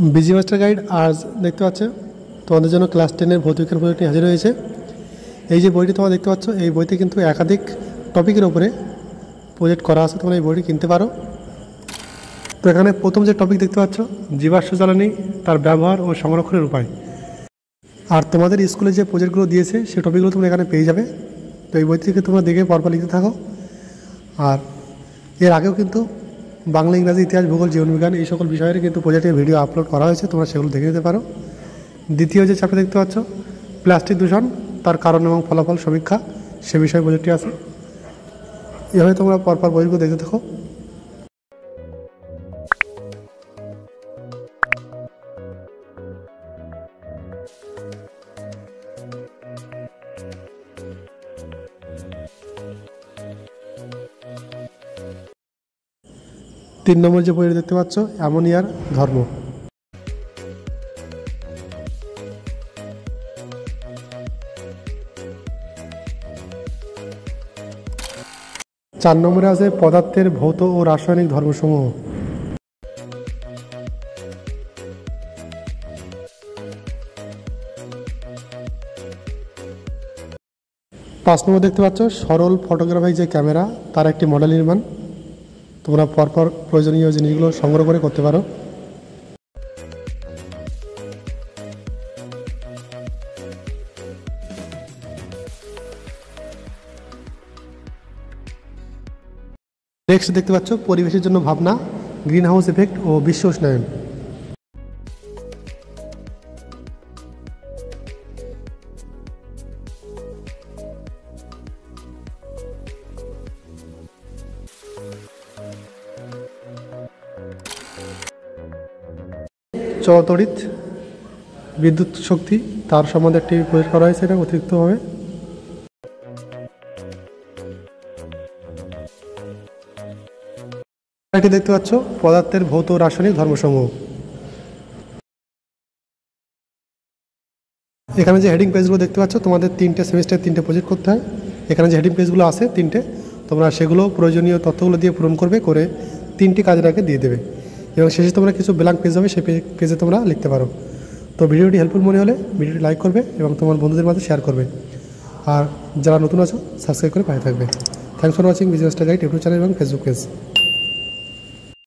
Busy master guide আজ দেখতে পাচ্ছ তোমাদের জন্য ক্লাস 10-এর ভৌত বিজ্ঞান প্রজেক্টটি হাজির হয়েছে। এই যে বইটি তোমরা দেখতে পাচ্ছ, এই বইতে কিন্তু একাধিক টপিকের উপরে প্রজেক্ট করা আছে। তোমরা এই বইটি কিনতে পারো। তো এখানে প্রথম যে টপিক দেখতে পাচ্ছ, জীবাশ্ম জ্বালানি, তার ব্যবহার ও সংরক্ষণের উপায়। আর তোমাদের স্কুলে যে প্রজেক্টগুলো দিয়েছে সেই টপিকগুলো তোমরা এখানে পেয়ে যাবে। তো এই বই থেকে তোমরা দেখে পরপর লিখতে থাকো। আর এর আগেও কিন্তু বাংলা, ইংরাজি, ইতিহাস, ভূগোল, জীবনবিজ্ঞান এই সকল বিষয়ের কিন্তু প্রজেক্টের ভিডিও আপলোড করা হয়েছে, তোমরা সেগুলো দেখে নিতে পারো। দ্বিতীয় যে চ্যাপ্টার দেখতে পাচ্ছ, প্লাস্টিক দূষণ, তার কারণ এবং ফলাফল সমীক্ষা, সে বিষয়ে প্রজেক্টটি আছে। এভাবে তোমরা পরপর বইগুলো দেখতে থাকো। তিন নম্বর যে বইটি দেখতে পাচ্ছ, অ্যামোনিয়ার ধর্ম। 4 নম্বরে আছে পদার্থের ভৌত ও রাসায়নিক ধর্মসমূহ। 5 নম্বর দেখতে পাচ্ছ, সরল ফটোগ্রাফিক যে ক্যামেরা, তার একটি মডেল নির্মাণ। তোমরা পরপর প্রয়োজনীয় জিনিসগুলো সংগ্রহ করে করতে পারো। নেক্সট দেখতে পাচ্ছ, পরিবেশের জন্য ভাবনা, গ্রিন হাউস ইফেক্ট ও বিশ্ব উষ্ণায়ন। চলতড়িৎ বিদ্যুৎ শক্তি, তার সম্বন্ধে একটি প্রজেক্ট করা হয়েছে এটা অতিরিক্তভাবে। এটি দেখতে পাচ্ছ, পদার্থের ভৌত ও রাসায়নিক ধর্মসমূহ। এখানে যে হেডিং পেজগুলো দেখতে পাচ্ছ, তোমাদের 3টে সেমিস্টারে 3টে প্রজেক্ট করতে হয়। এখানে যে হেডিং পেজগুলো আছে 3টে, তোমরা সেগুলো প্রয়োজনীয় তথ্যগুলো দিয়ে পূরণ করবে, করে 3টি কাজের আগে দিয়ে দেবে এবং শেষে তোমরা কিছু ব্ল্যাঙ্ক পেজ হবে, সেই পেজে তোমরা লিখতে পারো। তো ভিডিওটি হেল্পফুল মনে হলে ভিডিওটি লাইক করবে এবং তোমার বন্ধুদের মাঝে শেয়ার করবে। আর যারা নতুন আছো সাবস্ক্রাইব করে পাশে থাকবে। Thanks for watching busy master guide YouTube channel এবং ফেসবুক পেজ।